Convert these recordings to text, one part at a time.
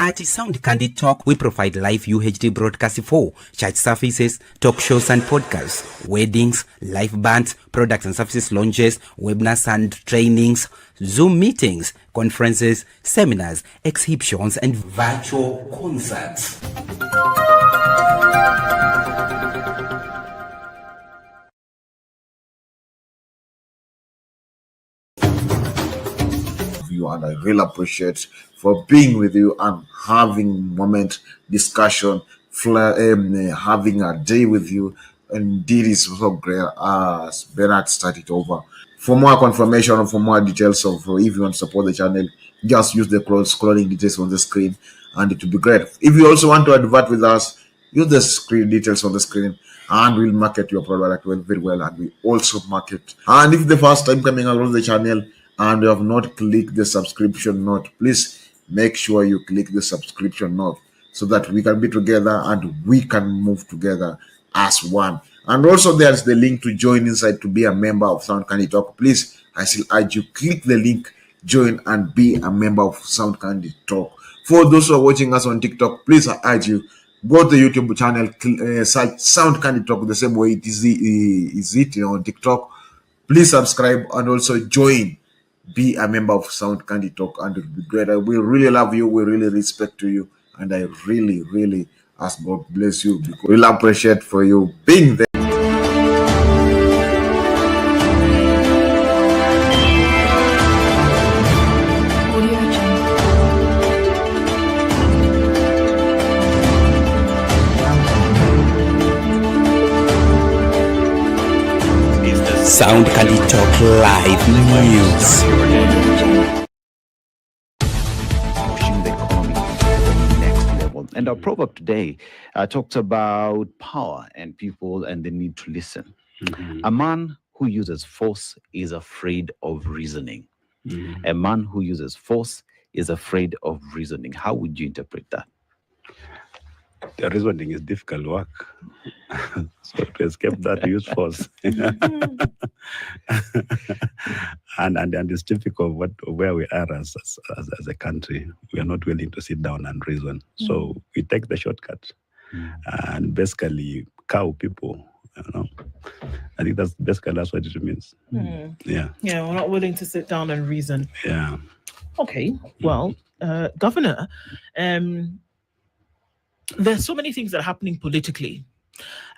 At Sound Candid Talk, we provide live UHD broadcast for church services, talk shows and podcasts, weddings, live bands, products and services launches, webinars and trainings, Zoom meetings, conferences, seminars, exhibitions, and virtual concerts. You, and I really appreciate for being with you and having moment discussion, having a day with you. Indeed, it's so great as Bernard started over. For more confirmation or for more details of if you want to support the channel, just use the scrolling details on the screen, and it will be great. If you also want to advert with us, use the screen details on the screen, and we'll market your product very well, and we also market. And if the first time coming across the channel and you have not clicked the subscription note, please make sure you click the subscription note so that we can be together and we can move together as one. And also there's the link to join inside to be a member of Sound Candy Talk. Please, I still urge you, click the link, join and be a member of Sound Candy Talk. For those who are watching us on TikTok, please, I urge you, go to the YouTube channel, search Sound Candy Talk the same way it is on TikTok. Please subscribe and also join. Be a member of Sound Candy Talk, and it will be great. We really love you. We really respect you, and I really ask God bless you because we really appreciate for you being there. Sound Candy Talk Live News. Pushing the economy to the next level. And our proverb today talks about power and people and the need to listen. A man who uses force is afraid of reasoning. A man who uses force is afraid of reasoning. How would you interpret that? The reasoning is difficult work. So to escape that, use force. and it's typical where we are as a country. We are not willing to sit down and reason. So we take the shortcut and basically cow people. I think that's what it means. Yeah, we're not willing to sit down and reason. Yeah. Okay, well, Governor, there's so many things that are happening politically.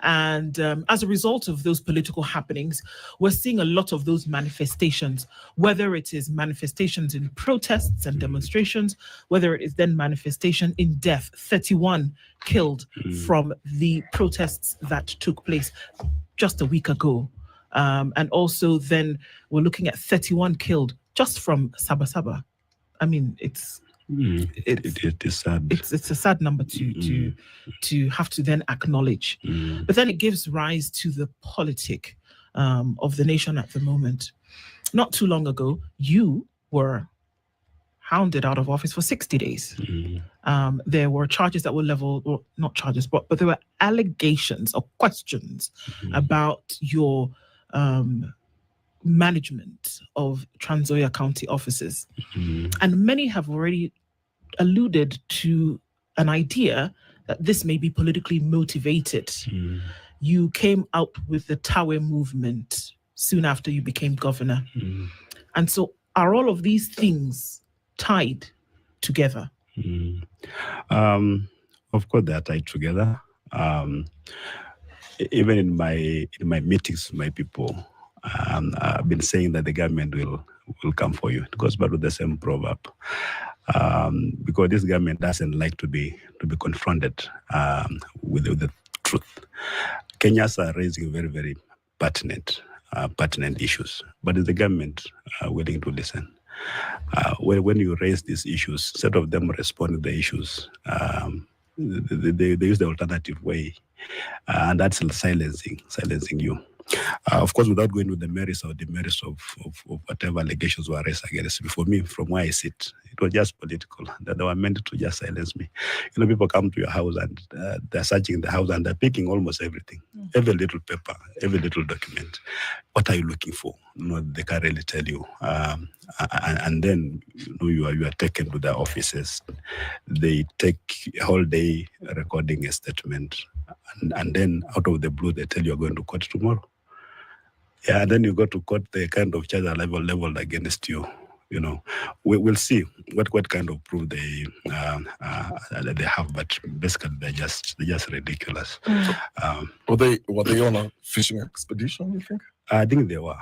And as a result of those political happenings, we're seeing a lot of those manifestations, whether it is manifestations in protests and demonstrations, whether it is then manifestation in death, 31 killed from the protests that took place just a week ago. And also then we're looking at 31 killed just from Sabasaba. I mean, it is sad. It's a sad number to have to then acknowledge. But then it gives rise to the politic of the nation at the moment. Not too long ago, you were hounded out of office for 60 days. There were charges that were leveled, or not charges, but there were allegations or questions about your management of Trans-Nzoia County offices. And many have already alluded to an idea that this may be politically motivated. You came out with the Tawe movement soon after you became governor. And so are all of these things tied together? Of course, they are tied together. Even in my meetings, my people, I've been saying that the government will come for you. It goes back to the same proverb. Because this government doesn't like to be confronted with the truth. Kenyans are raising very, very pertinent issues, but is the government willing to listen? When you raise these issues, instead of them responding to the issues, they use the alternative way, and that's silencing you. Of course, without going with the merits or demerits of whatever allegations were raised against me, for me, from where I sit, it was just political. That they were meant to just silence me. People come to your house and they're searching the house and they're picking almost everything, every little paper, every little document. What are you looking for? They can't really tell you. And then you are taken to their offices. They take a whole day recording a statement, and then out of the blue they tell you you're going to court tomorrow. Yeah, and then you go to court, the kind of charge leveled against you. We'll see what kind of proof they have, but basically they're just ridiculous. Were they on a fishing expedition, you think? I think they were.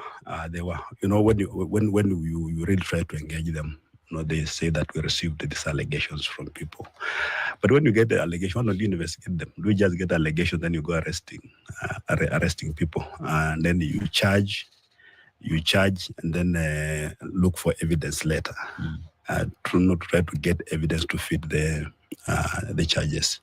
When you really try to engage them, they say that we received these allegations from people. But when you get the allegation, why don't you investigate them? Do you just get allegation, then you go arresting people, and then you charge, and then look for evidence later. To not try to get evidence to fit the charges.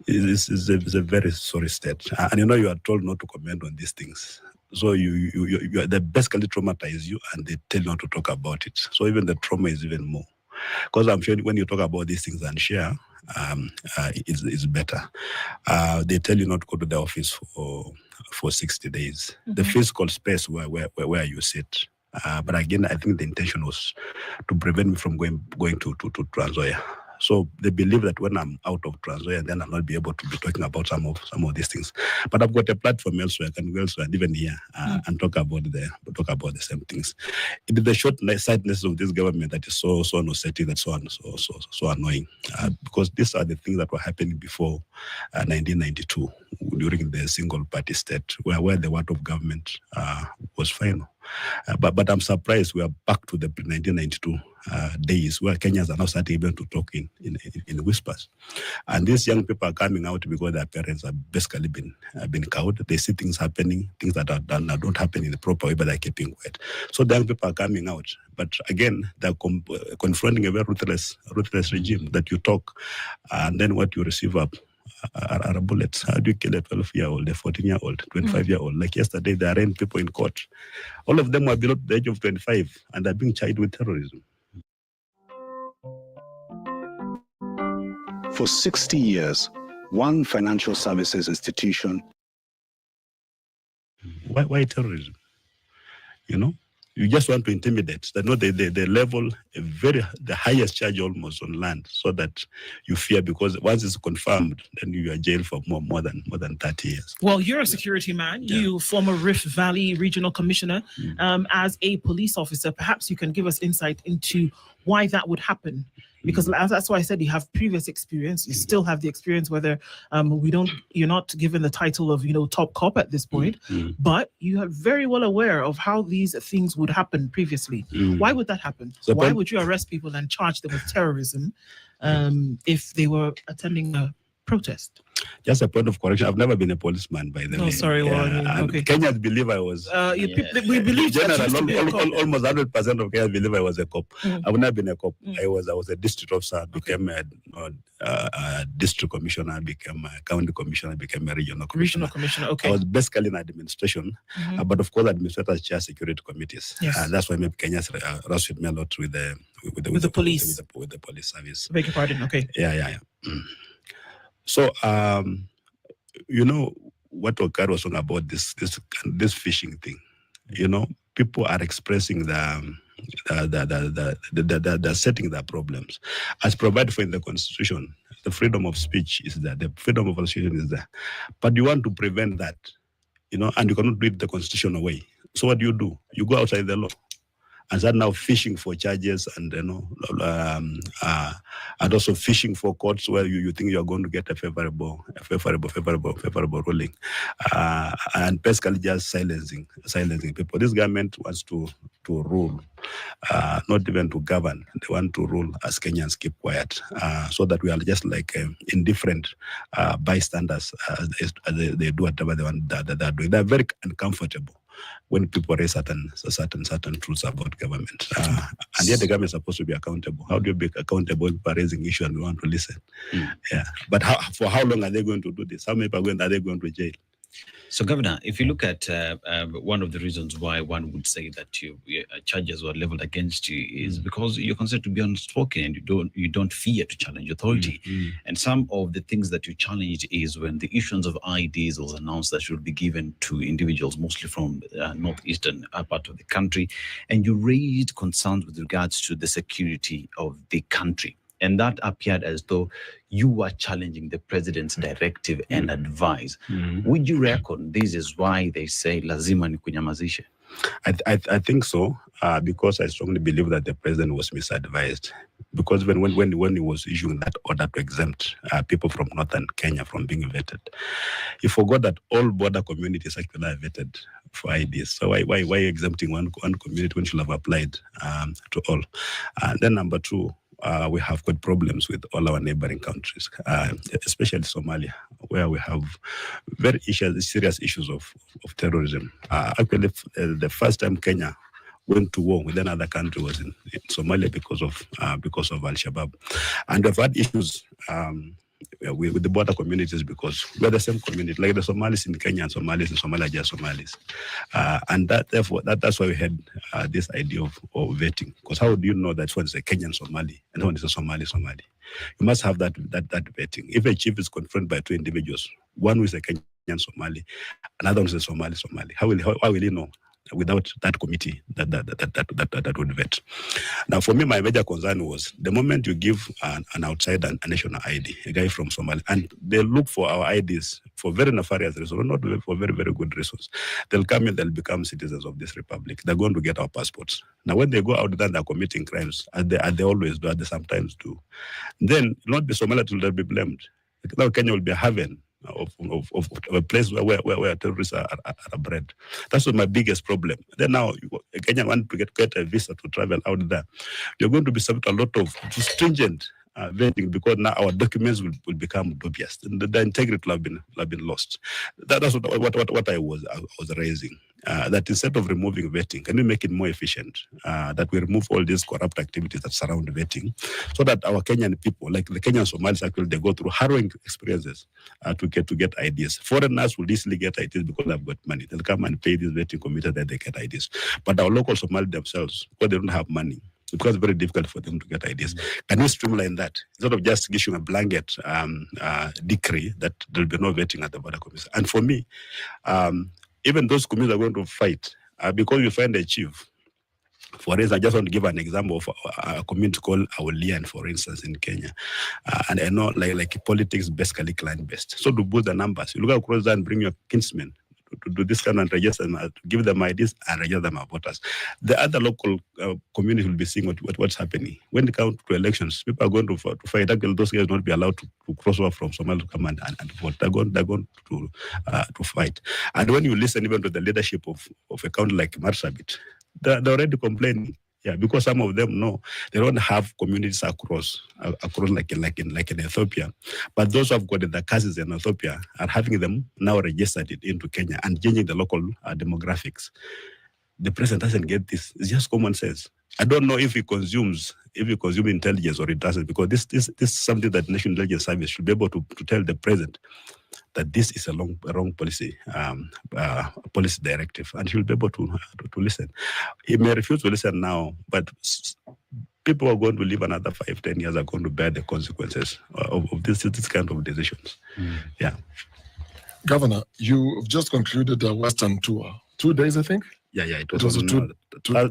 It's a very sorry state, and you are told not to comment on these things. So they basically traumatize you, and they tell you not to talk about it. So even the trauma is even more. Because I'm sure when you talk about these things and share, it's better. They tell you not to go to the office for 60 days. The physical space where you sit. But again, I think the intention was to prevent me from going to Trans Nzoia. So they believe that when I'm out of Trans Nzoia, then I'll not be able to be talking about some of these things. But I've got a platform elsewhere. I can go elsewhere and even here and talk about the same things. It is the short-sightedness of this government that is so unsettling, that's so annoying. Because these are the things that were happening before 1992 during the single-party state, where the word of government was final. But I'm surprised we are back to the 1992 days where Kenyans are now starting even to talk in whispers. And these young people are coming out because their parents have basically been cowed. They see things happening, things that don't happen in the proper way, but they're keeping quiet. So the young people are coming out. But again, they're confronting a very ruthless regime that you talk, and then what you receive up are bullets. How do you kill a 12-year-old, a 14-year-old, 25-year-old? Like yesterday, they arraigned people in court. All of them are below the age of 25, and they're being charged with terrorism. For 60 years, one financial services institution. Why terrorism? You just want to intimidate. They level the highest charge almost on land, so that you fear, because once it's confirmed, then you are jailed for more than 30 years. Well, you're a security man. Yeah. You former Rift Valley Regional Commissioner. As a police officer, perhaps you can give us insight into why that would happen. Because that's why I said you have previous experience. You still have the experience, whether you're not given the title of top cop at this point, but you are very well aware of how these things would happen previously. Why would that happen? So why would you arrest people and charge them with terrorism if they were attending a protest? Just a point of correction. I've never been a policeman, by the way. Oh, sorry. Okay. Kenyans believe I was. We believe general, almost 100% of Kenyans believe I was a cop. I've never been a cop. I was a district officer, became a district commissioner, became a county commissioner, became a regional commissioner. Okay. I was basically in administration, but of course, administrators chair security committees. Yes. That's why maybe Kenyans rushed me a lot with the police. With the police service. Beg your pardon. Okay. Yeah. So, what Okar was talking about, this fishing thing. People are expressing they're setting their problems. As provided for in the Constitution, the freedom of speech is there, the freedom of association is there. But you want to prevent that, and you cannot do it the constitutional way. So what do? You go outside the law. And start now fishing for charges, and and also fishing for courts where you think you are going to get a favorable ruling, and basically just silencing people. This government wants to rule, not even to govern. They want to rule as Kenyans keep quiet, so that we are just like indifferent bystanders as they do whatever they're doing. They're very uncomfortable when people raise certain truths about government. And yet the government is supposed to be accountable. How do you be accountable by raising issues and we want to listen? Yeah. But for how long are they going to do this? How many people are they going to jail? So, Governor, if you look at one of the reasons why one would say that your charges were leveled against you is because you're considered to be unspoken and you don't fear to challenge authority. And some of the things that you challenged is when the issuance of IDs was announced that should be given to individuals, mostly from northeastern part of the country, and you raised concerns with regards to the security of the country. And that appeared as though you were challenging the president's directive and advice. Would you reckon this is why they say lazima ni kunyamazishe? I think so, because I strongly believe that the president was misadvised. Because when he was issuing that order to exempt people from northern Kenya from being vetted, he forgot that all border communities actually are vetted for IDs. So why exempting one community when should have applied to all? Then number two, we have got problems with all our neighboring countries, especially Somalia, where we have very serious issues of terrorism. Actually, the first time Kenya went to war with another country was in Somalia because of Al-Shabaab. And we've had issues with the border communities because we're the same community, like the Somalis in Kenya and Somalis in Somalia, just Somalis. And that's why we had this idea of vetting. Because how do you know that one is a Kenyan Somali and one is a Somali? You must have that vetting. If a chief is confronted by two individuals, one who is a Kenyan Somali, another one is a Somali, how will he know without that committee that would vet? Now, for me, my major concern was the moment you give an outsider a national ID, a guy from Somalia, and they look for our IDs for very nefarious reasons, not for very, very good reasons. They'll come in, they'll become citizens of this republic. They're going to get our passports. Now, when they go out there, they're committing crimes, as they always do, as they sometimes do. Then, not be Somalia till be blamed. Now, Kenya will be a haven of a place where terrorists are bred. That's my biggest problem. Then now, Kenya want to get a visa to travel out there. You're going to be subject to a lot of stringent vetting because now our documents will become dubious. And the integrity will have been lost. That's what I was raising. That instead of removing vetting, can we make it more efficient? That we remove all these corrupt activities that surround vetting, so that our Kenyan people, like the Kenyan Somalis, actually they go through harrowing experiences to get IDs. Foreigners will easily get IDs because they've got money. They'll come and pay this vetting committee that they get IDs. But our local Somalis themselves, because they don't have money, it becomes very difficult for them to get IDs. Can we streamline that instead of just issuing a blanket decree that there'll be no vetting at the border commission? And for me, even those communities are going to fight because you find a chief. For instance, I just want to give an example of a community called Aulian, for instance, in Kenya. And I know like politics basically clan-based. So to boost the numbers, you look across there and bring your kinsmen to do this kind of register them, to give them IDs and register them as voters. The other local community will be seeing what's happening. When it comes to elections, people are going to fight. Those guys will not be allowed to cross over from Somalia to come and vote. They're going to fight. And when you listen even to the leadership of a county like Marsabit, they're already complaining. Yeah, because some of them know they don't have communities across like in Ethiopia, but those who have got the cousins in Ethiopia are having them now registered into Kenya and changing the local demographics. The president doesn't get this. It's just common sense. I don't know if he consumes intelligence or it doesn't, because this is something that National Intelligence Service should be able to tell the president that this is a wrong policy directive, and he'll be able to listen. He may refuse to listen now, but people are going to live another 5-10 years, are going to bear the consequences of this kind of decisions. Yeah. Governor, you've just concluded a Western tour. 2 days, I think? Yeah, it was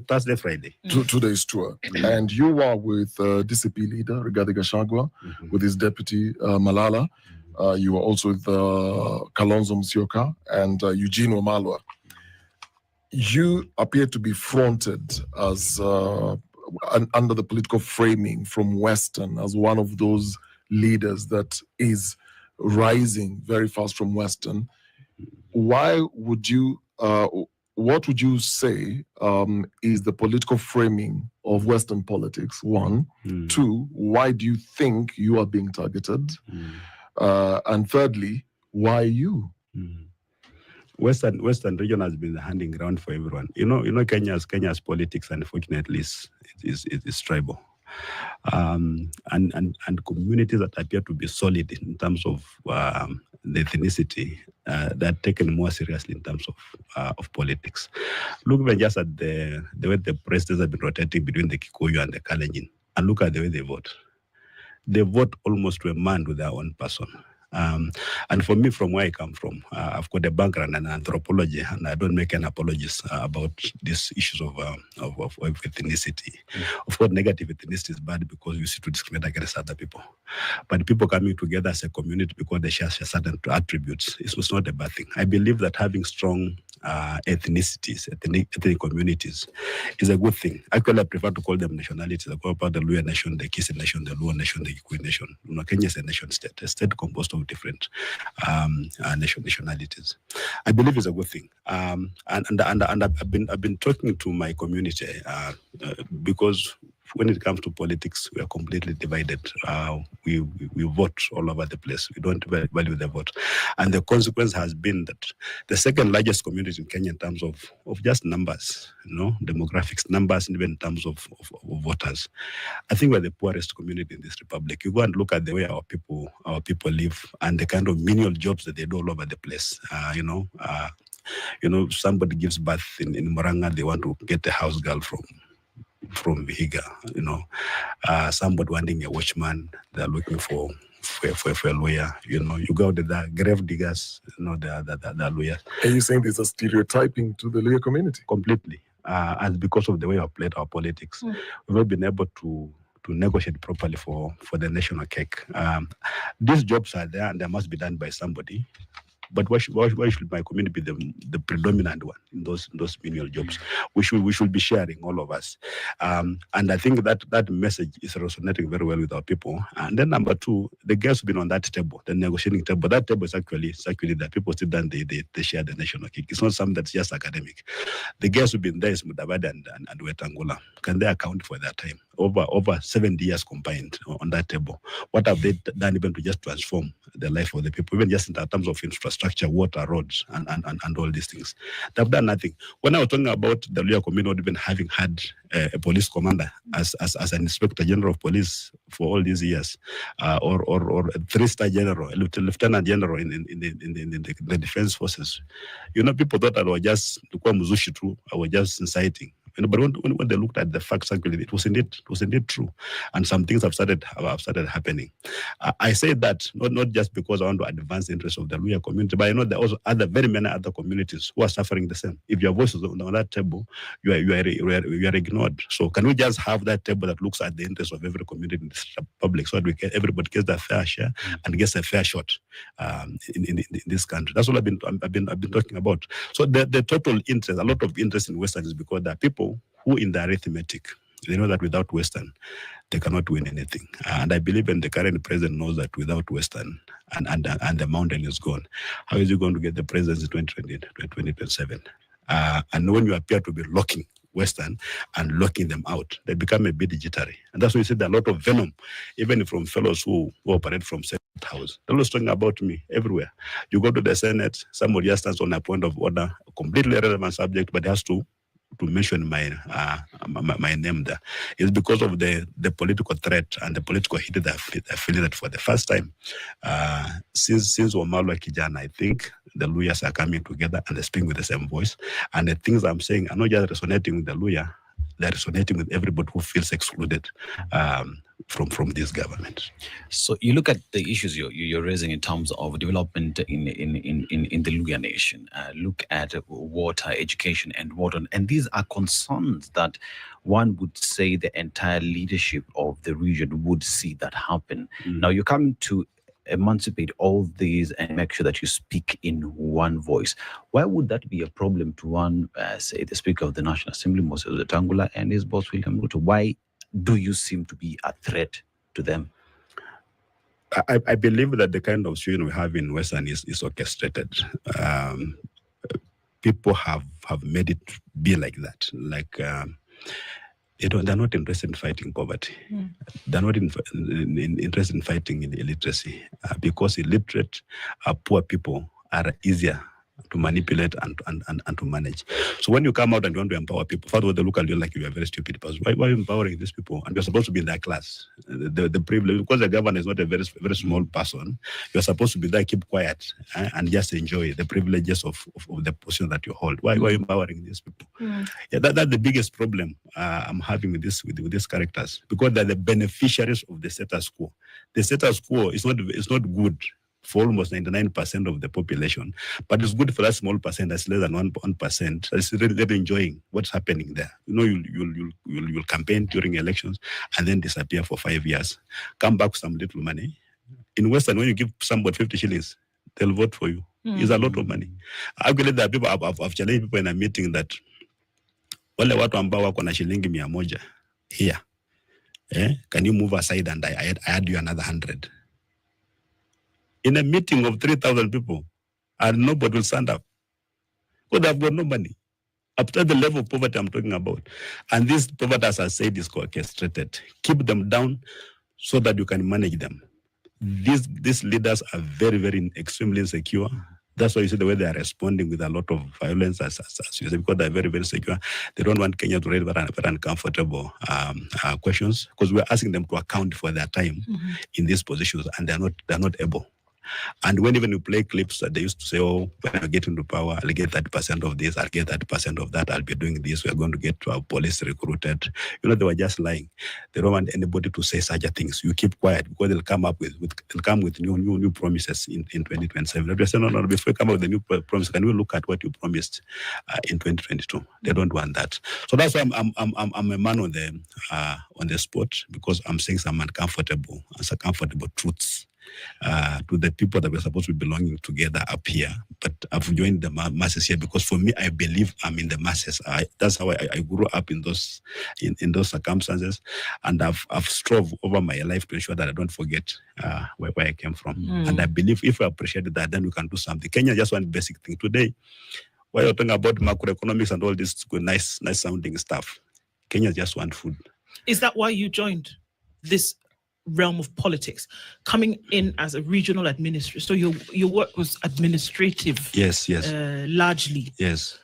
Thursday, Friday. 2 days tour. And you were with DCP leader, Rigathi Gachagua, with his deputy, Malala. You were also with Kalonzo Musyoka and Eugene Wamalwa. You appear to be fronted as under the political framing from Western as one of those leaders that is rising very fast from Western. Why would you? What would you say is the political framing of Western politics? One. Two, why do you think you are being targeted? And thirdly, why you? Western region has been the hunting ground for everyone. You know, Kenya's politics, unfortunately, is tribal. And communities that appear to be solid in terms of the ethnicity they're taken more seriously in terms of politics. Look even just at the way the presidents have been rotating between the Kikuyu and the Kalenjin, and look at the way they vote. They vote almost to a man with their own person. And for me, from where I come from, I've got a background in anthropology, and I don't make any apologies about these issues of ethnicity. Of course, negative ethnicity is bad because you see to discriminate against other people. But people coming together as a community because they share certain attributes, it's not a bad thing. I believe that having strong ethnicities, ethnic communities, is a good thing. Actually, I prefer to call them nationalities. I call about the Luya nation, the Kisi nation, the Luo nation, the Kikuyu nation. You know, Kenya is a nation state, a state composed of different nationalities. I believe it's a good thing. And I've been talking to my community because when it comes to politics, we are completely divided. We vote all over the place. We don't value the vote. And the consequence has been that the second largest community in Kenya in terms of just numbers, demographics, numbers, and even in terms of voters. I think we're the poorest community in this republic. You go and look at the way our people live and the kind of menial jobs that they do all over the place. Somebody gives birth in Moranga, they want to get a house girl from Vihiga, somebody wanting a watchman, they're looking for a lawyer, you go to the grave diggers, the lawyers. Are you saying there's a stereotyping to the Luya community? Completely. And because of the way I've played our politics, we've not been able to negotiate properly for the national cake. These jobs are there and they must be done by somebody. But why should my community be the predominant one in those menial jobs? We should be sharing, all of us. And I think that message is resonating very well with our people. And then number two, the girls have been on that table, the negotiating table. That table is actually that people sit down, they share the national cake. It's not something that's just academic. The girls who've been there is Mudavadi and Wetangula. Can they account for their time? Over 70 years combined on that table. What have they done even to just transform the life of the people, even just in terms of infrastructure, water, roads, and all these things? They've done nothing. When I was talking about the Luya community not even having had a police commander as an inspector general of police for all these years, or a 3-star general, a lieutenant general in the defense forces, people thought I was just I was just inciting. But when they looked at the facts, actually, it was indeed true, and some things have started happening. I say that not just because I want to advance the interests of the Luya community, but I know there are also very many other communities who are suffering the same. If your voice is on that table, you are ignored. So can we just have that table that looks at the interests of every community in this public, so that everybody gets their fair share and gets a fair shot in this country? That's all I've been talking about. So the total interest, a lot of interest in Western is because there are people who in the arithmetic, they know that without Western, they cannot win anything. And I believe the current president knows that without Western and the mountain is gone, how is he going to get the presidency in 2027? And when you appear to be locking Western and locking them out, they become a bit jittery. And that's why you see that a lot of venom, even from fellows who operate from Senate House. They're always talking about me everywhere. You go to the Senate, somebody just stands on a point of order, a completely irrelevant subject, but has to mention my name there. It's because of the political threat and the political heat that they're feeling that for the first time since Wamalwa Kijana, I think the Luyas are coming together and they're speaking with the same voice. And the things I'm saying are not just resonating with the Luya, they're resonating with everybody who feels excluded from this government. So you look at the issues you're raising in terms of development in the Luya nation. Look at water, education, and water, and these are concerns that one would say the entire leadership of the region would see that happen. Now you're coming to emancipate all these and make sure that you speak in one voice. Why would that be a problem to one, say, the Speaker of the National Assembly, Moses Wetangula, and his boss, William Ruto? Why do you seem to be a threat to them? I believe that the kind of situation we have in Western is orchestrated. People have made it be like that. Like, they're not interested in fighting poverty. They're not interested in fighting illiteracy because illiterate, poor people are easier to manipulate and to manage. So when you come out and you want to empower people, first of all, they look at you like you are a very stupid person. Why are you empowering these people? And you're supposed to be in their class. The privilege, because the governor is not a very, very small person, you're supposed to be there, keep quiet, and just enjoy the privileges of the position that you hold. Why are you empowering these people? Yeah, that's the biggest problem I'm having with these characters, because they're the beneficiaries of the status quo. The status quo is not good for almost 99% of the population, but it's good for that small percent that's less than 1%. That's really enjoying what's happening there. You'll campaign during elections and then disappear for 5 years, come back with some little money. In Western, when you give somebody 50 shillings, they'll vote for you. It's a lot of money. Actually, there are people, I've challenged people in a meeting that wale watu ambao wako na shilingi 100 here, can you move aside and I add you another 100? In a meeting of 3,000 people, and nobody will stand up, because they've got no money. Up to the level of poverty I'm talking about. And this poverty, as I said, is orchestrated. Keep them down so that you can manage them. These leaders are very, very extremely insecure. That's why you see the way they are responding with a lot of violence, as you say, because they're very, very secure. They don't want Kenya to raise very uncomfortable questions, because we're asking them to account for their time in these positions, and they're not able. And when even you play clips that they used to say, oh, when I get into power, I'll get 30% of this, I'll get 30% of that, I'll be doing this, we're going to get our police recruited. They were just lying. They don't want anybody to say such a things. You keep quiet, because they'll come with new promises in 2027. They say, no, before you come up with the new promise, can we look at what you promised in 2022? They don't want that. So that's why I'm a man on the spot, because I'm saying some uncomfortable truths to the people that were supposed to be belonging together up here, but I've joined the masses here, because for me, I believe I'm in the masses. That's how I grew up in those circumstances, and I've strove over my life to ensure that I don't forget where I came from. And I believe if we appreciate that, then we can do something. Kenya just one basic thing today. While you're talking about macroeconomics and all this good, nice sounding stuff, Kenya just want food. Is that why you joined this realm of politics, coming in as a regional administrator? So your work was administrative. Yes. Largely. Yes.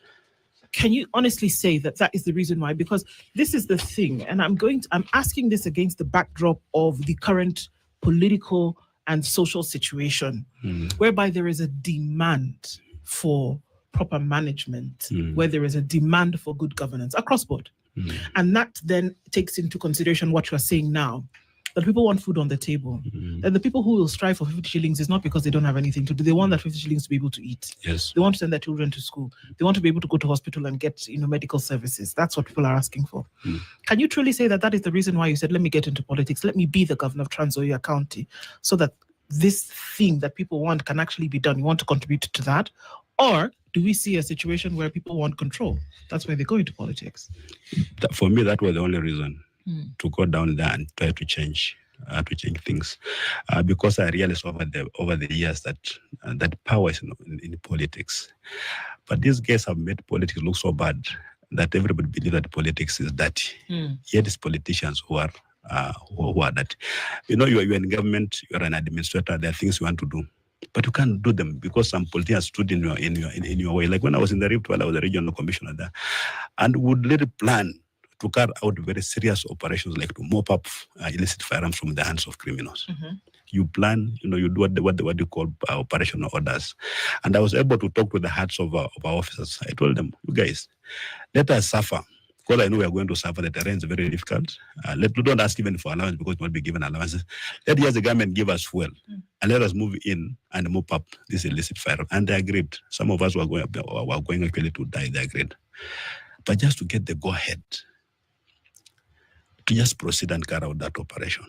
Can you honestly say that is the reason why? Because this is the thing, and I'm asking this against the backdrop of the current political and social situation, whereby there is a demand for proper management, where there is a demand for good governance across board. And that then takes into consideration what you are saying now, that people want food on the table. And the people who will strive for 50 shillings is not because they don't have anything to do. They want that 50 shillings to be able to eat. Yes. They want to send their children to school. They want to be able to go to hospital and get medical services. That's what people are asking for. Can you truly say that is the reason why you said, let me get into politics, let me be the governor of Trans Nzoia County, so that this thing that people want can actually be done? You want to contribute to that? Or do we see a situation where people want control? That's why they go into politics. For me, that was the only reason to go down there and try to change things, because I realized over the years that power is in politics. But these guys have made politics look so bad that everybody believes that politics is dirty. Yet it's politicians who are that. You're in government, you're an administrator. There are things you want to do, but you can't do them because some politicians stood in your way. Like when I was in the Rift Valley, I was a regional commissioner there, and would let it plan to carry out very serious operations, like to mop up illicit firearms from the hands of criminals. You plan, you do what you call operational orders. And I was able to talk to the hearts of our officers. I told them, you guys, let us suffer, because I know we are going to suffer. The terrain is very difficult. Don't ask even for allowance, because we will be given allowances. Let the government give us fuel, and let us move in and mop up this illicit firearm. And they agreed. Some of us were going actually to die. They agreed. But just to get the go-ahead, to just proceed and carry out that operation.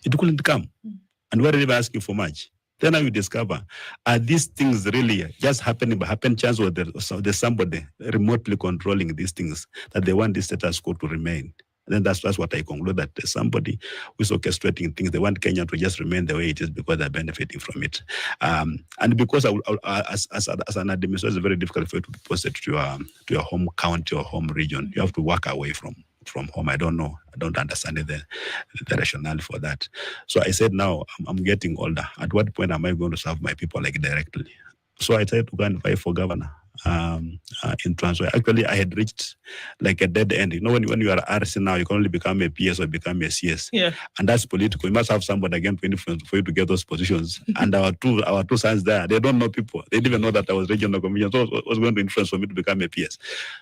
It couldn't come. And we weren't even asking for much. Then now you discover, are these things really just happening by happen chance, or there's somebody remotely controlling these things, that they want this status quo to remain? And then that's what I conclude, that there's somebody who's orchestrating things. They want Kenya to just remain the way it is because they're benefiting from it. And because as an administrator, it's very difficult for you to be posted to your home county or home region. You have to walk away from home. I don't know. I don't understand the rationale for that. So I said, now I'm getting older. At what point am I going to serve my people directly? So I tried to go and vie for governor in Transvaal. Actually, I had reached like a dead end. You know, when you are RC now, you can only become a PS or become a CS. Yeah. And that's political. You must have somebody again to influence for you to get those positions. And our two sons there, they don't know people. They didn't even know that I was regional commissioner. So it was going to influence for me to become a PS.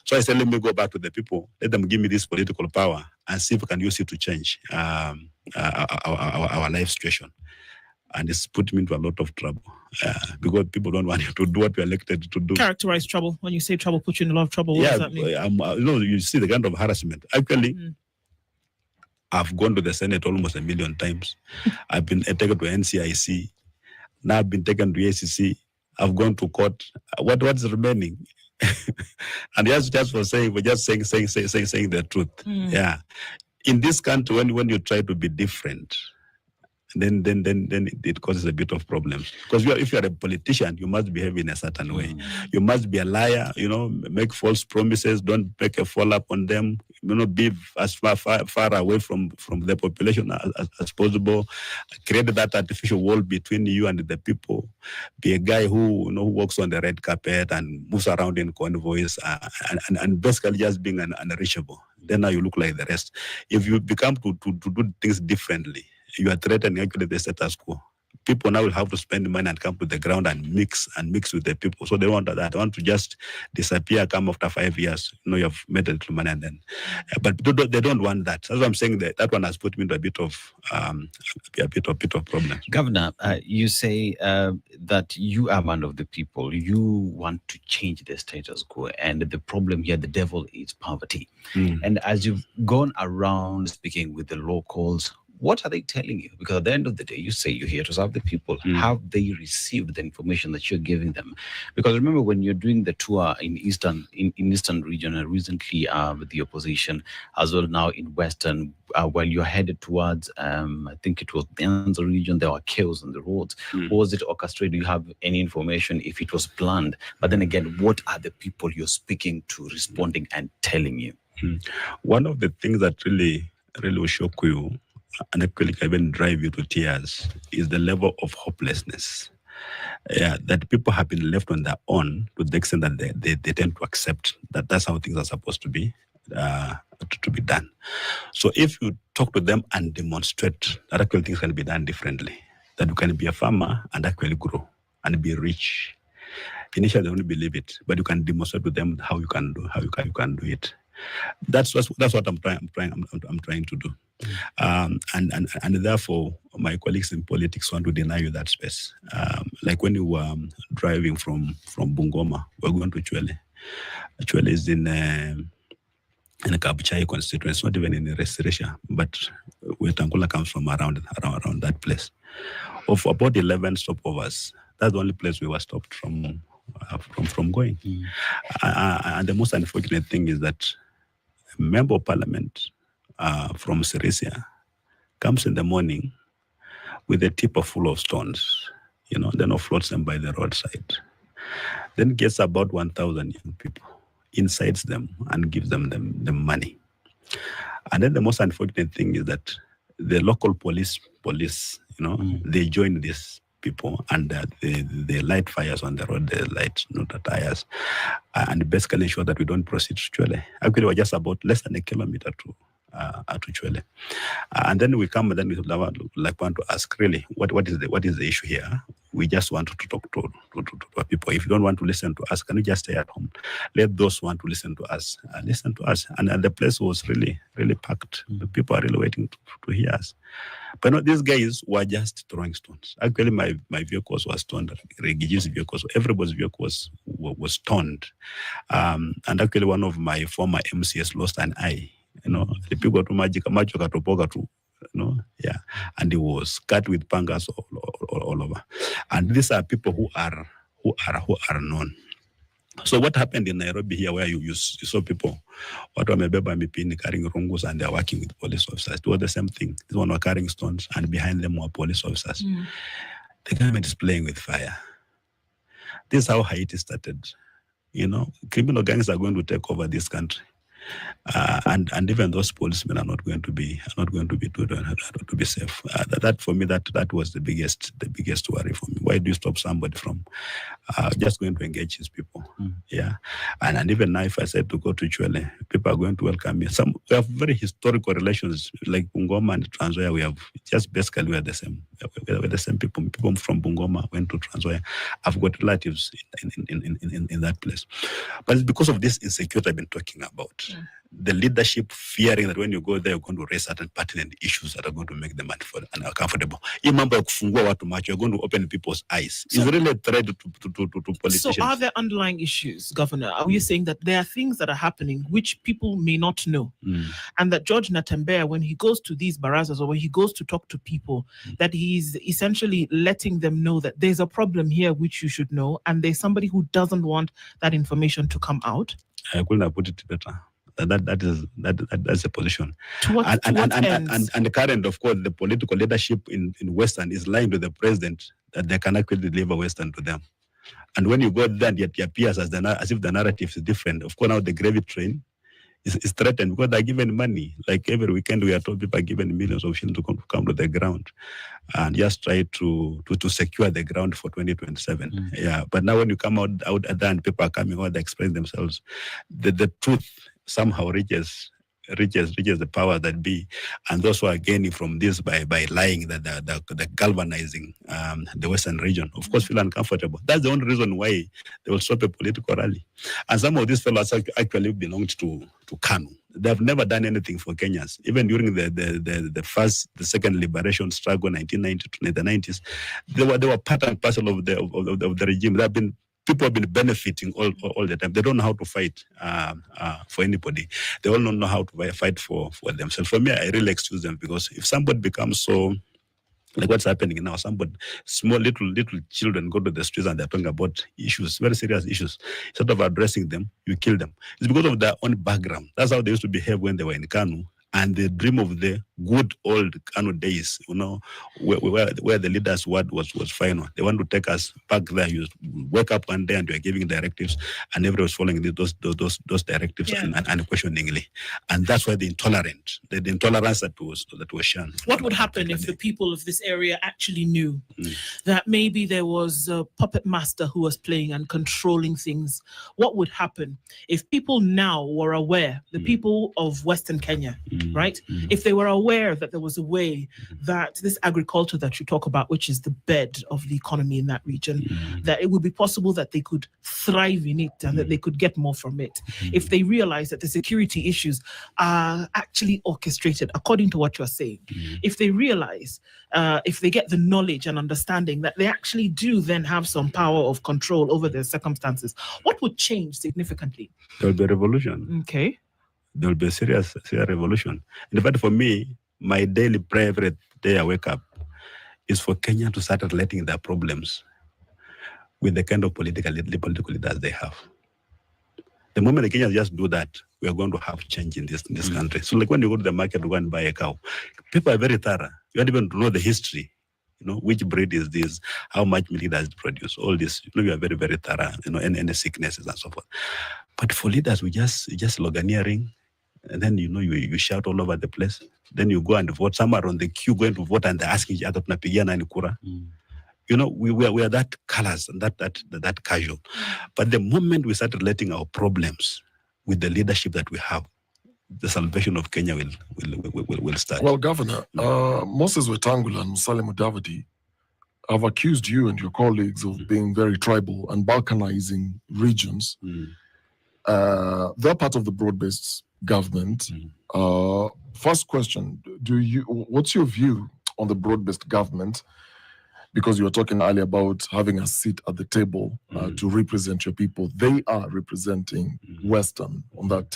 So I said, let me go back to the people. Let them give me this political power and see if we can use it to change our life situation. And it's put me into a lot of trouble because people don't want you to do what you're elected to do. Characterize trouble. When you say trouble, put you in a lot of trouble. What does that mean? You see the kind of harassment. Actually, I've gone to the Senate almost 1 million times. I've been taken to NCIC. Now I've been taken to ACC. I've gone to court. What's remaining? And just for saying, we're just saying the truth. Yeah. In this country, when you try to be different, then it causes a bit of problems. Because if you are a politician, you must behave in a certain way. You must be a liar, make false promises, don't make a follow-up on them, be as far away from the population as possible, create that artificial wall between you and the people, be a guy who walks on the red carpet and moves around in convoys and basically just being unreachable. Then now you look like the rest. If you become to do things differently, you are threatening actually the status quo. People now will have to spend money and come to the ground and mix with the people. So they want that. They want to just disappear, come after 5 years. You have made a little money and then. But they don't want that. That's what I'm saying. That one has put me into a bit of problems. Governor, you say that you are one of the people. You want to change the status quo, and the problem here, the devil, is poverty. And as you've gone around speaking with the locals, what are they telling you? Because at the end of the day, you say you're here to serve the people. Have they received the information that you're giving them? Because remember, when you're doing the tour in Eastern region, and recently with the opposition, as well now in Western, while you're headed towards, I think it was the Nyanza region, there were chaos on the roads. Was it orchestrated? Do you have any information if it was planned? But then again, what are the people you're speaking to responding and telling you? One of the things that really will shock you, and actually can even drive you to tears, is the level of hopelessness. That people have been left on their own to the extent that they tend to accept that that's how things are supposed to be done. So if you talk to them and demonstrate that actually things can be done differently, that you can be a farmer and actually grow and be rich, initially they don't believe it, but you can demonstrate to them how you can do it. That's what I'm trying to do. And therefore, my colleagues in politics want to deny you that space. Like when you were driving from Bungoma, we're going to Chwele. Chwele is in a Kabuchai constituency. It's not even in the Restoration, but where Tankula comes from, around that place. Of about 11 stopovers, that's the only place we were stopped from going. And the most unfortunate thing is that a member of parliament from Sirisia comes in the morning with a tipper full of stones, then floats them by the roadside. Then gets about 1,000 young people, incites them and gives them the money. And then the most unfortunate thing is that the local police, they join these people and they light fires on the road, they light the tires, and basically ensure that we don't proceed to Chwele. Actually, we're just about less than a kilometer to Chwele. And then we come and then we want to ask, really, what is the issue here? We just want to talk to people. If you don't want to listen to us, can you just stay at home? Let those who want to listen to us listen to us. And the place was really, really packed. The people are really waiting to hear us. But these guys were just throwing stones. Actually, my vehicles were stoned. Regigi's vehicles, everybody's vehicle was stoned. And actually, one of my former MCS lost an eye. The people to magic, and he was cut with pangas all over. And these are people who are known. So what happened in Nairobi here, where you saw people, what were maybe carrying rungus and they're working with police officers? It was the same thing. These one were carrying stones and behind them were police officers. The government is playing with fire. This is how Haiti started. Criminal gangs are going to take over this country. and even those policemen are not going to be to be safe. That for me, that was the biggest worry for me. Why do you stop somebody from just going to engage his people? Yeah, and even now, if I said to go to Chwele, people are going to welcome me. We have very historical relations, like Bungoma and Trans Nzoia. We have just basically we're the same. We're the same people. People from Bungoma went to Trans Nzoia. I've got relatives in that place, but it's because of this insecurity I've been talking about. The leadership fearing that when you go there, you're going to raise certain pertinent issues that are going to make them uncomfortable. You're going to open people's eyes. It's really a threat to politicians. So are there underlying issues, Governor? Are you saying that there are things that are happening which people may not know? And that George Natembeya, when he goes to these barazas or when he goes to talk to people, that he's essentially letting them know that there's a problem here which you should know, and there's somebody who doesn't want that information to come out? I couldn't have put it better. That's a position. To what ends? And the current, of course, the political leadership in Western is lying to the president that they can actually deliver Western to them. And when you go there, it appears as if the narrative is different. Of course, now the gravy train is threatened because they're given money. Like every weekend, we are told people are given millions of shillings to come to the ground and just try to secure the ground for 2027. Yeah, but now when you come out there and people are coming out, they express themselves, the truth somehow reaches the power that be, and those who are gaining from this by lying that the galvanizing the Western region, of course, feel uncomfortable. That's the only reason why they will stop a political rally. And some of these fellows actually belonged to KANU. They have never done anything for Kenyans. Even during the second liberation struggle, 1990 to the 90s, they were part and parcel of the regime. People have been benefiting all the time. They don't know how to fight for anybody. They all don't know how to fight for themselves. For me, I really excuse them, because if somebody becomes so, like what's happening now, small little children go to the streets and they're talking about issues, very serious issues. Instead of addressing them, you kill them. It's because of their own background. That's how they used to behave when they were in KANU. And they dream of the good old KANU days, where the leaders' word was final. They want to take us back there. You wake up one day and you are giving directives, and everyone was following those directives unquestioningly. And that's why the intolerance that was shown. What would happen if the people of this area actually knew that maybe there was a puppet master who was playing and controlling things? What would happen if people now were aware, the people of Western Kenya, right? If they were aware that there was a way that this agriculture that you talk about, which is the bed of the economy in that region, that it would be possible that they could thrive in it and that they could get more from it. If they realize that the security issues are actually orchestrated according to what you're saying. If they realize, if they get the knowledge and understanding that they actually do then have some power of control over their circumstances, what would change significantly? There will be a revolution. Okay. There will be a serious revolution. In fact, for me, my daily prayer every day I wake up is for Kenya to start letting their problems with the kind of political leaders they have. The moment the Kenyans just do that, we are going to have change in this country. So like when you go to the market to go and buy a cow, people are very thorough. You don't even know the history. Which breed is this? How much milk does it produce? All this, you are very, very thorough, any sicknesses and so forth. But for leaders, we just loganeering. And then, you shout all over the place. Then you go and vote. Some are on the queue going to vote and they're asking each other, we are that callous and that casual. But the moment we started letting our problems with the leadership that we have, the salvation of Kenya will start. Well, Governor, Moses Wetangula and Musalia Mudavadi have accused you and your colleagues of being very tribal and balkanizing regions. They're part of the broad-based government. First question, what's your view on the broad-based government? Because you were talking earlier about having a seat at the table to represent your people. They are representing Western on that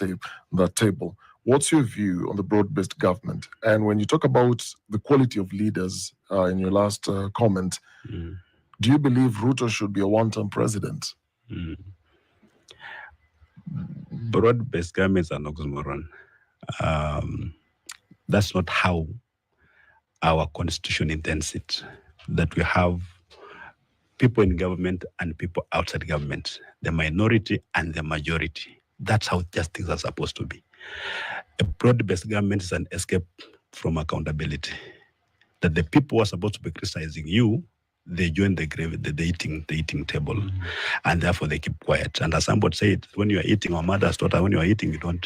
table. What's your view on the broad-based government? And when you talk about the quality of leaders in your last comment, do you believe Ruto should be a one-term president? Broad-based governments are an oxymoron. That's not how our constitution intends it. That we have people in government and people outside government, the minority and the majority. That's how just things are supposed to be. A broad-based government is an escape from accountability. That the people who are supposed to be criticizing you, they join the eating table, and therefore they keep quiet. And as somebody said, when you are eating, our mother's daughter, when you are eating, you don't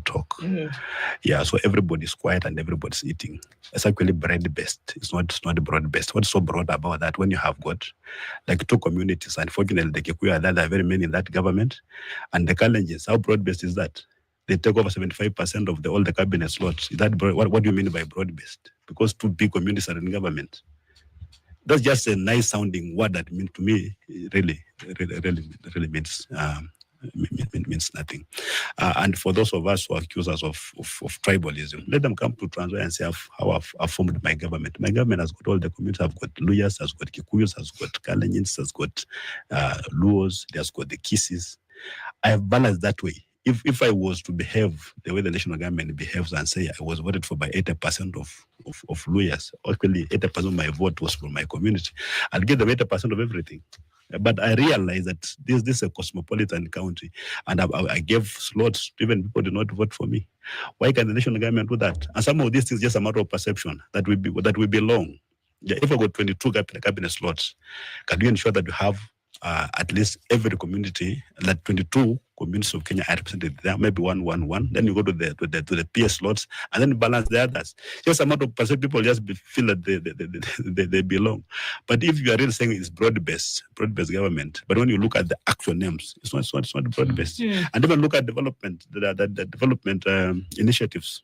talk. Yeah, so everybody's quiet and everybody's eating. It's actually bread-based. It's not broad-based. What's so broad about that? When you have got like two communities, unfortunately, the Kikuyu are there are very many in that government, and the challenges. How broad-based is that? They take over 75% of all the cabinet slots. Is that what do you mean by broad-based? Because two big communities are in government. That's just a nice sounding word that means to me really means means nothing. And for those of us who accuse us of tribalism, let them come to Trans Nzoia and say how I've formed my government. My government has got all the communities. I've got Luyas, has got Kikuyus, has got Kalenjins, has got Luos, there's got the Kisses. I have balanced that way. If I was to behave the way the national government behaves and say I was voted for by 80% of Luyas, actually 80% of my vote was from my community, I'll get them 80% of everything. But I realized that this is a cosmopolitan country, and I gave slots to even people did not vote for me. Why can the national government do that? And some of these things just a matter of perception that we belong. Yeah, if I got 22 cabinet slots, can you ensure that you have at least every community, like 22 communities of Kenya are represented there, maybe one. Then you go to the PS slots, and then you balance the others. Just a matter of percent, people just feel that they belong. But if you are really saying it's broad-based government, but when you look at the actual names, it's not broad-based. And even look at development, the development initiatives.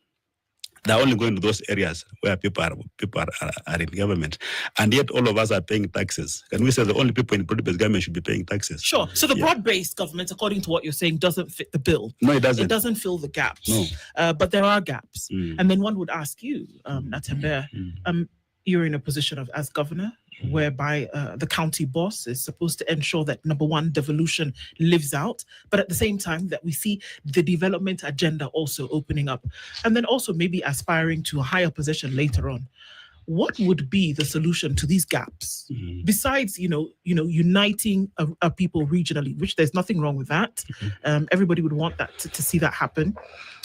They're only going to those areas where people are in government, and yet all of us are paying taxes. Can we say the only people in broad-based government should be paying taxes? Sure. So the broad-based government, according to what you're saying, doesn't fit the bill. No, it doesn't. It doesn't fill the gaps. No. But there are gaps. And then one would ask you, Natembeya, you're in a position of as governor, whereby the county boss is supposed to ensure that, number one, devolution lives out, but at the same time that we see the development agenda also opening up, and then also maybe aspiring to a higher position later on. What would be the solution to these gaps besides, uniting a people regionally, which there's nothing wrong with that. Everybody would want that to see that happen.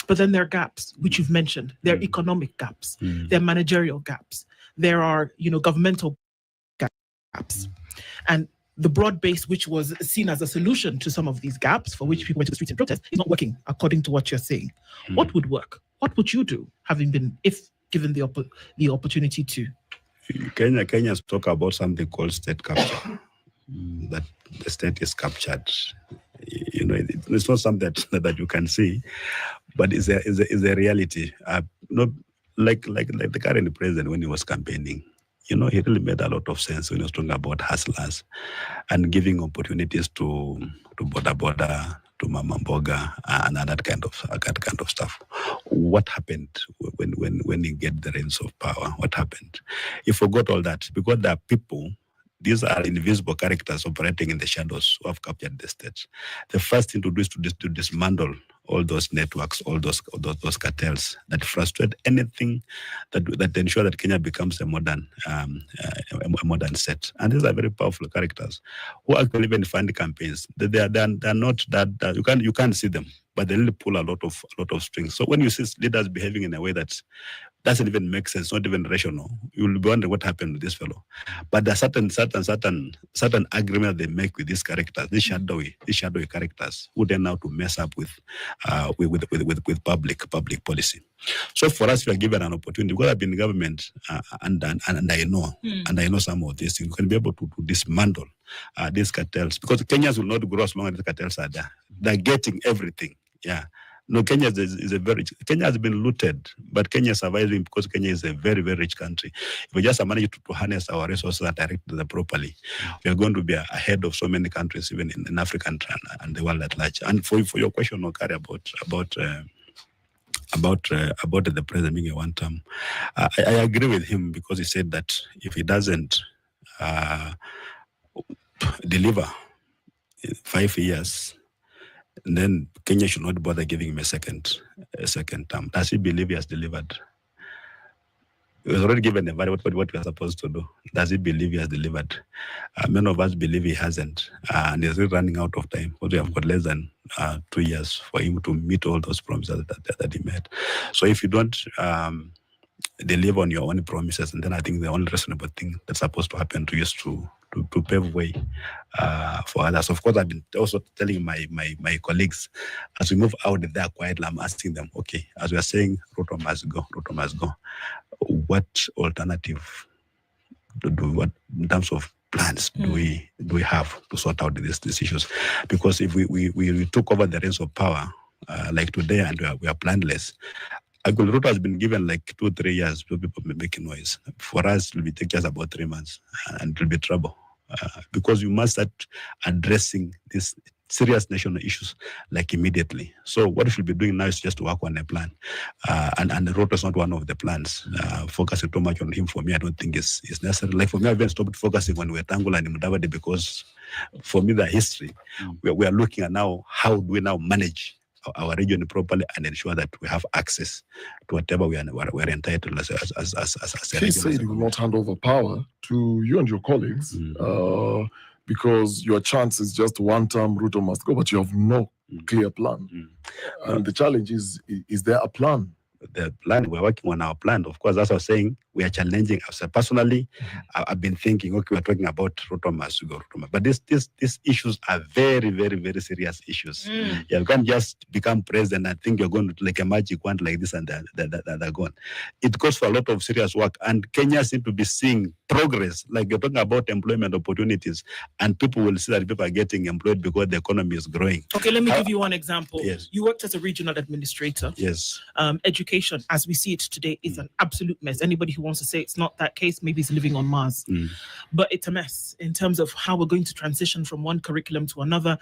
But then there are gaps, which you've mentioned. There are economic gaps. There are managerial gaps. There are, governmental gaps. And the broad base, which was seen as a solution to some of these gaps, for which people went to the streets in protest, is not working according to what you're saying. What would work? What would you do, if given the opportunity to? Kenyans talk about something called state capture. That the state is captured. It's not something that you can see, but it's a reality. Like the current president, when he was campaigning, he really made a lot of sense when he was talking about hustlers and giving opportunities to border, to Mama Mboga, and that kind of stuff. What happened when he get the reins of power? What happened? He forgot all that because there are people. These are invisible characters operating in the shadows who have captured the state. The first thing to do is to dismantle all those networks, all those cartels that frustrate anything that ensure that Kenya becomes a modern state. And these are very powerful characters who actually even fund campaigns. They're not that you can't see them, but they really pull a lot of strings. So when you see leaders behaving in a way that doesn't even make sense, not even rational, you will be wondering what happened with this fellow. But there are certain agreements they make with these characters, these shadowy characters, who then now to mess up with public policy. So for us, we are given an opportunity because I've been in government and I know some of these things. We can be able to dismantle these cartels because Kenyans will not grow as long as the cartels are there. They're getting everything. Yeah. No, Kenya has been looted, but Kenya is surviving because Kenya is a very, very rich country. If we just manage to harness our resources and direct them properly, we are going to be ahead of so many countries, even in Africa and the world at large. And for your question, Okari, about the president being a one-term, I agree with him because he said that if he doesn't deliver 5 years, then Kenya should not bother giving him a second term. Does he believe he has delivered? He was already given a value what we are supposed to do. Does he believe he has delivered? Many of us believe he hasn't, and he's running out of time. Because we have got less than 2 years for him to meet all those promises that he made. So if you don't deliver on your own promises, and then I think the only reasonable thing that's supposed to happen to you is to pave way for others. Of course, I've been also telling my colleagues as we move out there quietly, I'm asking them, okay, as we are saying, Ruto must go. What alternative what in terms of plans do we have to sort out these issues? Because if we took over the reins of power like today and we are planless, Ruto has been given like 2 or 3 years to people making noise. For us, it will take just about 3 months and it will be trouble because you must start addressing these serious national issues like immediately. So what we should be doing now is just to work on a plan. And the Ruto is not one of the plans. Focusing too much on him, for me, I don't think is necessary. Like for me, I've been stopped focusing on Wetangula and Mudavadi because for me, the history, we are looking at now, how do we now manage our region properly and ensure that we have access to whatever we're entitled as a He said he will not hand over power to you and your colleagues because your chance is just one term, Ruto must go, but you have no clear plan. And the challenge is there a plan? The plan, we're working on our plan. Of course, as I was saying, we are challenging ourselves. Personally, I've been thinking, okay, we're talking about Ruto must go. But these issues are very, very, very serious issues. You can't just become president and think you're going to like a magic wand like this and they're gone. It goes for a lot of serious work. And Kenya seems to be seeing progress. Like you're talking about employment opportunities and people will see that people are getting employed because the economy is growing. Okay, let me give you one example. Yes. You worked as a regional administrator. Yes. Education, as we see it today, is an absolute mess. Anybody who wants to say it's not that case, maybe he's living on Mars. But it's a mess in terms of how we're going to transition from one curriculum to another,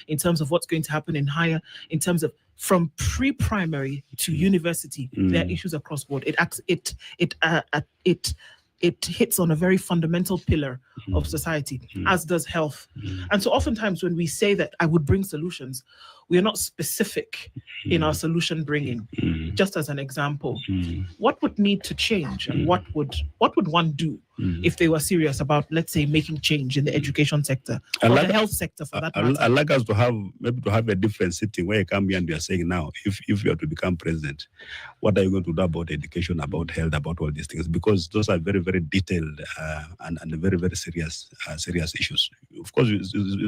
in terms of what's going to happen in higher, in terms of from pre-primary to university. There are issues across board. It hits on a very fundamental pillar of society, as does health. And so oftentimes when we say that I would bring solutions, we are not specific in our solution bringing. Just as an example, what would need to change and what would one do if they were serious about, let's say, making change in the education sector or the health sector for that matter? I'd like us to have a different sitting where you come here and you are saying now, if you are to become president, what are you going to do about education, about health, about all these things? Because those are very, very detailed and very, very serious issues. Of course,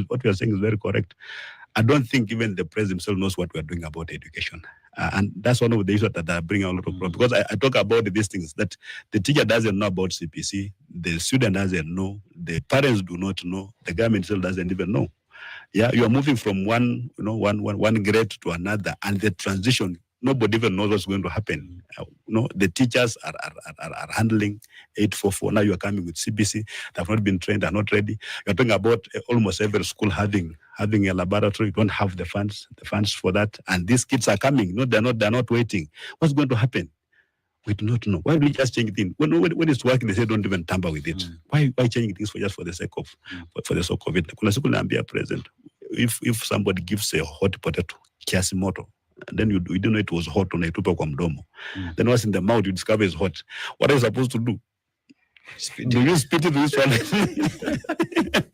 what we are saying is very correct. I don't think even the president himself knows what we are doing about education. And that's one of the issues that are bringing a lot of problems. Because I talk about these things, that the teacher doesn't know about CPC, the student doesn't know, the parents do not know, the government still doesn't even know. Yeah, you are moving from one grade to another, and the transition, nobody even knows what's going to happen. The teachers are handling 844. Now you are coming with CBC. They have not been trained, are not ready. You're talking about almost every school having a laboratory. You don't have the funds for that. And these kids are coming. No, they're not waiting. What's going to happen? We do not know. Why do we just change things? When it's working, they say don't even tamper with it. Why changing things for the sake of it? Kuna siku naambia president, if somebody gives a hot potato, kiasi moto, and then you didn't know it was hot, unaitupa kwa mdomo. Then once in the mouth, you discover it's hot. What are you supposed to do? Do you spit it with one?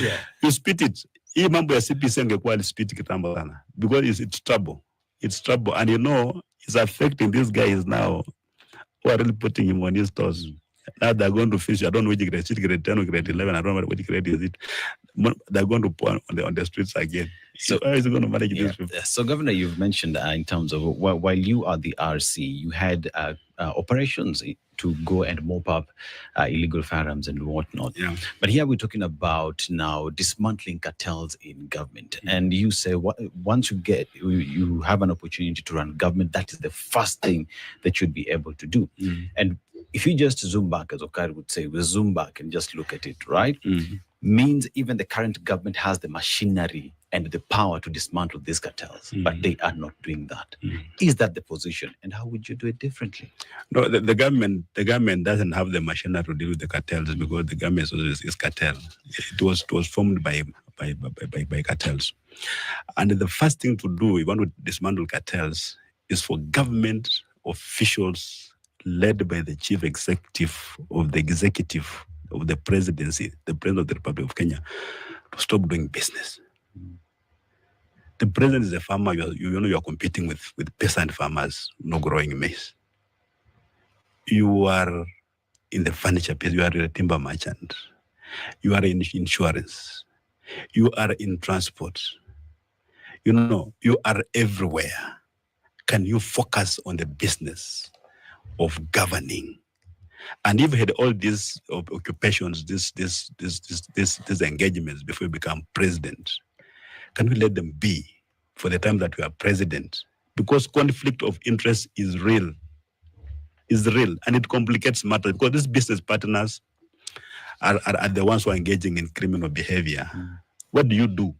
Yeah. You spit it. Hii mambo ya CPC angekuwa alispit kitambo sana. Because it's trouble. It's trouble. And it's affecting these guys now who are really putting him on his toes. Now they're going to finish. I don't know which grade 10 or grade 11. I don't know which grade is it. They're going to put on the streets again. So how is it going to manage these people? So, Governor, you've mentioned in terms of while you are the RC, you had operations to go and mop up illegal firearms and whatnot. Yeah. But here we're talking about now dismantling cartels in government. And you say once you have an opportunity to run government, that is the first thing that you'd be able to do. And if you just zoom back, as Okari would say, we zoom back and just look at it, right? Means even the current government has the machinery and the power to dismantle these cartels, but they are not doing that. Is that the position? And how would you do it differently? No, the government doesn't have the machinery to deal with the cartels because the government is cartel. It was formed by cartels. And the first thing to do, if you want to dismantle cartels, is for government officials led by the chief executive of the presidency, the president of the Republic of Kenya, to stop doing business. The president is a farmer. You are competing with peasant farmers, no growing maize. You are in the furniture business. You are a timber merchant. You are in insurance. You are in transport. You are everywhere. Can you focus on the business of governing? And you've had all these occupations, these engagements before you become president. Can we let them be for the time that you are president? Because conflict of interest is real, and it complicates matters because these business partners are the ones who are engaging in criminal behavior. What do you do?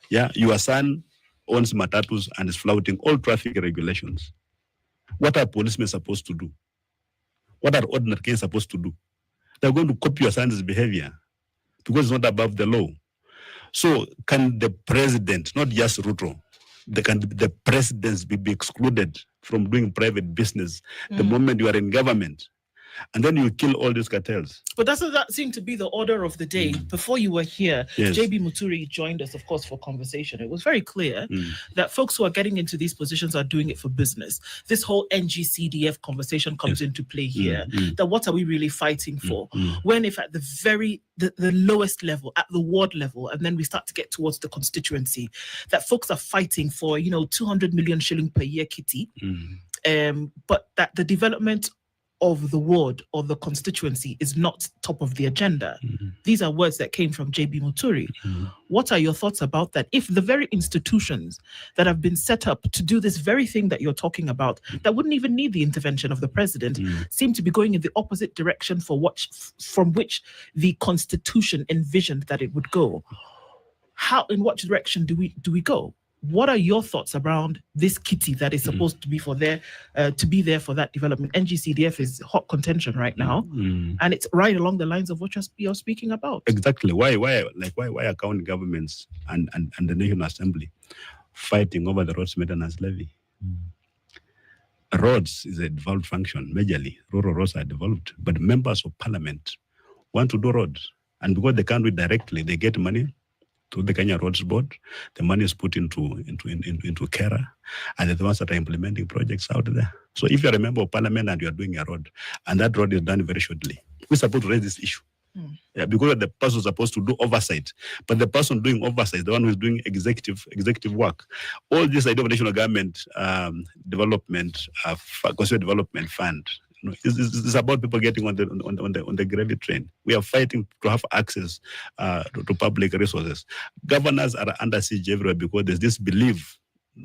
Yeah, your son owns matatus and is flouting all traffic regulations. What are policemen supposed to do? What are ordinary Kenyans supposed to do? They're going to copy your son's behavior because it's not above the law. So can the president, not just Ruto, the presidents be excluded from doing private business the moment you are in government? And then you kill all these cartels. But doesn't that seem to be the order of the day? Before you were here, Yes. JB Muturi joined us, of course, for conversation. It was very clear that folks who are getting into these positions are doing it for business. This whole NGCDF conversation comes into play here. That what are we really fighting for? When if at the lowest level, at the ward level, and then we start to get towards the constituency, that folks are fighting for, 200 million shilling per year kitty, but that the development of the ward or the constituency is not top of the agenda. These are words that came from JB Muturi. What are your thoughts about that? If the very institutions that have been set up to do this very thing that you're talking about, that wouldn't even need the intervention of the president, seem to be going in the opposite direction from which the constitution envisioned that it would go, in what direction do we go? What are your thoughts around this kitty that is supposed to be for there for that development? NGCDF is hot contention right now, and it's right along the lines of what you're speaking about. Exactly. Why are county governments and the National Assembly fighting over the roads maintenance levy? Roads is a devolved function, majorly. Rural roads are devolved, but members of parliament want to do roads, and because they can't do it directly, they get money to the Kenya Roads Board. The money is put into KERA, and they're the ones that are implementing projects out there. So if you're a member of parliament and you're doing a road, and that road is done very shortly, we're supposed to raise this issue. Yeah, because the person is supposed to do oversight, but the person doing oversight, the one who's doing executive work, all this idea of national government development, consumer development fund, it's about people getting on the gravy train. We are fighting to have access to public resources. Governors are under siege everywhere because there's this belief,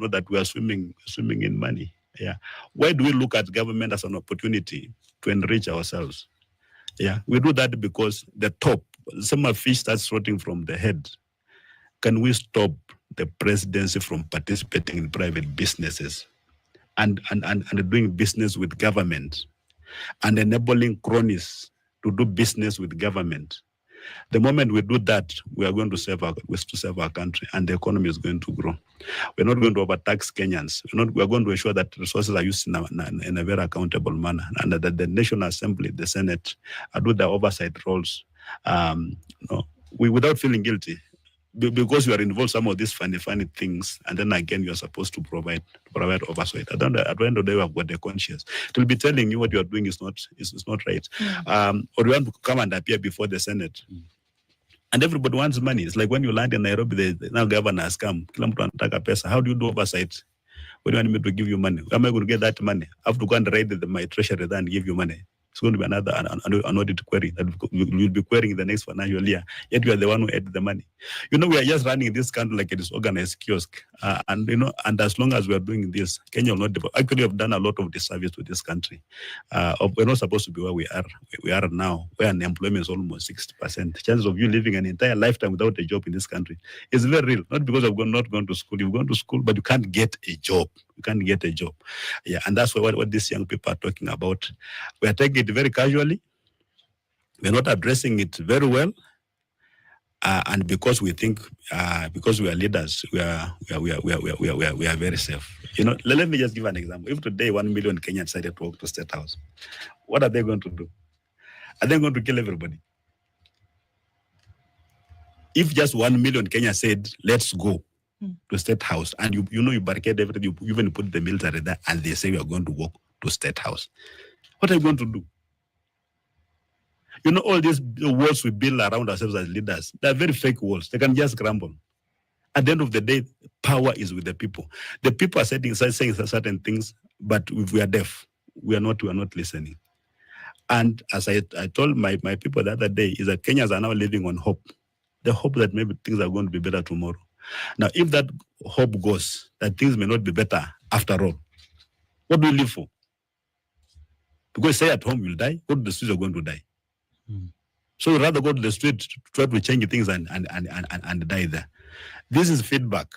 that we are swimming in money. Yeah. Why do we look at government as an opportunity to enrich ourselves? Yeah. We do that because the top, some fish starts rotting from the head. Can we stop the presidency from participating in private businesses and doing business with government, and enabling cronies to do business with government? The moment we do that, we are going to save our country, and the economy is going to grow. We're not going to overtax Kenyans. We are going to ensure that resources are used in a very accountable manner, and that the National Assembly, the Senate, do their oversight roles without feeling guilty. Because you are involved in some of these funny things, and then again you are supposed to provide oversight. At the end of the day, you have got the conscience. It will be telling you what you are doing is not right. Or you want to come and appear before the Senate. And everybody wants money. It's like when you land in Nairobi, the now governor has come. How do you do oversight? What do you want me to give you money? Where am I going to get that money? I have to go and raid my treasury and give you money. It's going to be an audit query that we'll be querying the next financial year. Yet we are the one who ate the money. We are just running this country like a disorganized kiosk. And as long as we are doing this, Kenya will not develop. Actually, we have done a lot of disservice to this country. We're not supposed to be where we are. We are now, where unemployment is almost 60%. The chances of you living an entire lifetime without a job in this country is very real. Not because of not going to school. You've gone to school, but you can't get a job. You can't get a job. Yeah, and that's what these young people are talking about. We are taking it very casually. We're not addressing it very well. And because we think, because we are leaders, we are very safe. Let me just give an example. If today 1 million Kenyans decided to walk to State House, what are they going to do? Are they going to kill everybody? If just 1 million Kenyans said, let's go to State House, and you barricade everything, you even put the military there, and they say we are going to walk to State House, what are you going to do? All these walls we build around ourselves as leaders, they're very fake walls. They can just crumble. At the end of the day, power is with the people. The people are saying certain things, but if we are deaf, we are not listening. And as I told my people the other day, is that Kenyans are now living on hope. The hope that maybe things are going to be better tomorrow. Now, if that hope goes, that things may not be better after all, what do we live for? Because stay at home, you'll die. Go to the streets, you're going to die. So you'd rather go to the street to try to change things and die there. This is feedback,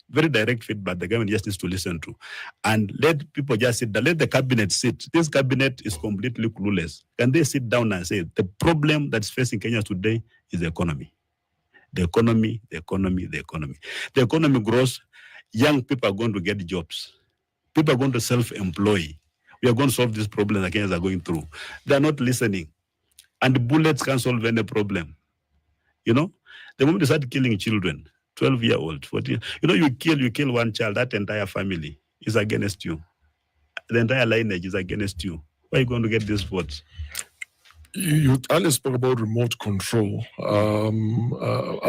very direct feedback the government just needs to listen to. And let people just sit down. Let the cabinet sit. This cabinet is completely clueless. Can they sit down and say, the problem that's facing Kenya today is the economy. The economy. The economy grows. Young people are going to get jobs. People are going to self-employ. We are going to solve this problem that Kenyans are going through. They are not listening. And bullets can't solve any problem. The moment you start killing children, 12-year-old, 14, you kill one child, that entire family is against you. The entire lineage is against you. Where are you going to get these votes? You earlier spoke about remote control. A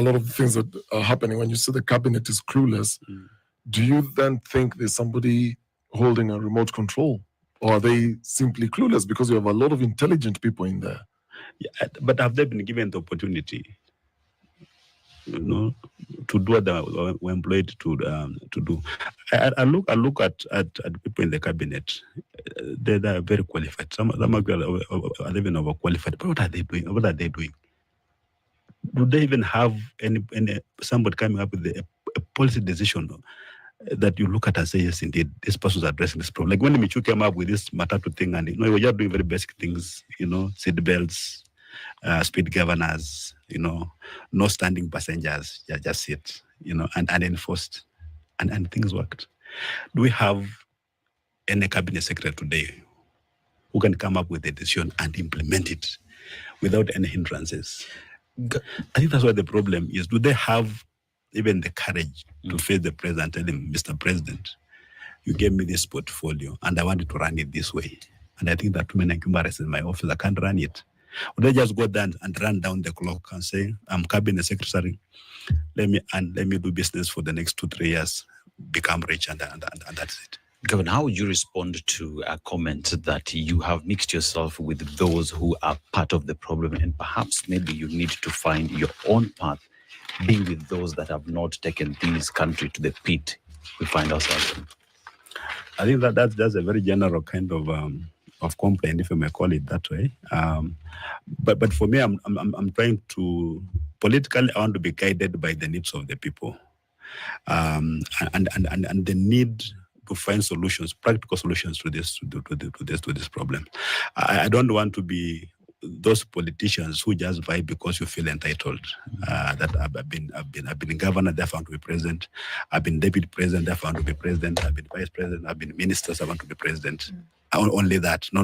lot of the things that are happening when you say the cabinet is clueless, do you then think there's somebody holding a remote control? Or are they simply clueless because you have a lot of intelligent people in there? Yeah, but have they been given the opportunity, to do what they were employed to do? I look at people in the cabinet. They are very qualified. Some are even overqualified. But what are they doing? Do they even have any somebody coming up with a policy decision that you look at and say, yes, indeed, this person is addressing this problem? Like when Michu came up with this Matatu thing, and we were just doing very basic things, seat belts, speed governors, no standing passengers, just sit, and enforced, and things worked. Do we have any cabinet secretary today who can come up with a decision and implement it without any hindrances? I think that's what the problem is. Do they have even the courage to face the president and tell him, Mr. President, you gave me this portfolio and I wanted to run it this way. And I think that too many incumbents in my office, I can't run it. Would they just go down and run down the clock and say, I'm cabinet secretary, let me do business for the next 2-3 years, become rich, and that's it? Governor, how would you respond to a comment that you have mixed yourself with those who are part of the problem, and perhaps maybe you need to find your own path, being with those that have not taken this country to the pit we find ourselves in? I think that's a very general kind of complaint, if I may call it that way. But for me, I'm trying to politically, I want to be guided by the needs of the people, and the need to find solutions, practical solutions to this problem. I don't want to be those politicians who just vibe because you feel entitled. That I've been governor, therefore I want to be president. I've been deputy president, therefore I want to be president. I've been vice president. I've been minister, so I want to be president. Only that. No.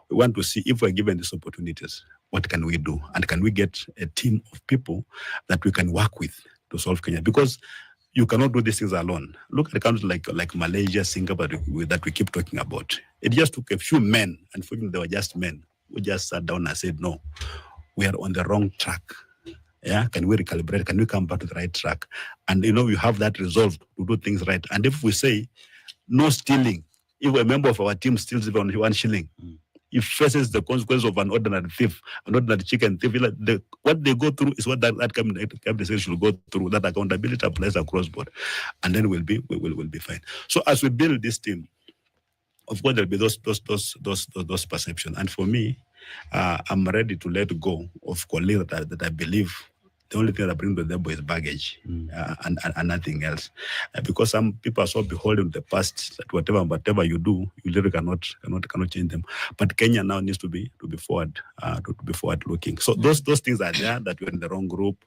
We want to see if we're given these opportunities, what can we do? And can we get a team of people that we can work with to solve Kenya? Because you cannot do these things alone. Look at countries like Malaysia, Singapore, that we keep talking about. It just took a few men, and for them they were just men, who just sat down and said, no, we are on the wrong track. Yeah, can we recalibrate? Can we come back to the right track? And we have that resolve to do things right. And if we say no stealing, if a member of our team steals even 1 shilling, he faces the consequence of an ordinary thief, an ordinary chicken thief. What they go through is what that cabinet should go through. That accountability applies across board, and then we'll be fine. So as we build this team, of course there'll be those perceptions. And for me, I'm ready to let go of colleagues that I believe the only thing that I bring to the table is baggage, and nothing else. Because some people are so beholden to the past that whatever you do, you literally cannot change them. But Kenya now needs to be forward looking. So those things are there, that you're in the wrong group.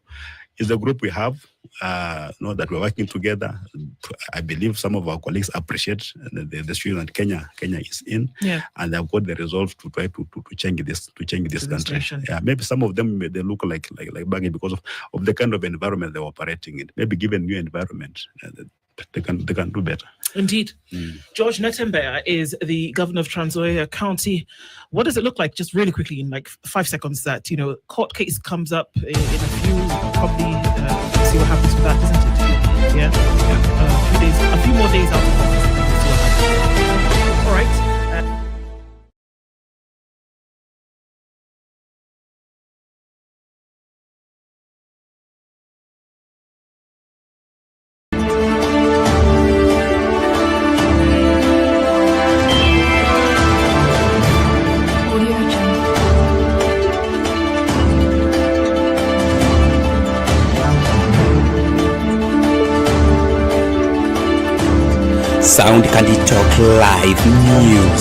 It's a group we have, know that we're working together. I believe some of our colleagues appreciate the situation that Kenya is in, and they've got the resolve to try to change this country. Yeah, maybe some of them they look like baggage because of the kind of environment they're operating in. Maybe given new environment, they can do better. Indeed. George Natembeya is the governor of Trans Nzoia County. What does it look like, just really quickly, in like 5 seconds, that, court case comes up in a few, probably see what happens with that, isn't it? Yeah. A few more days out of office. All right. Sound Candy Talk Live News.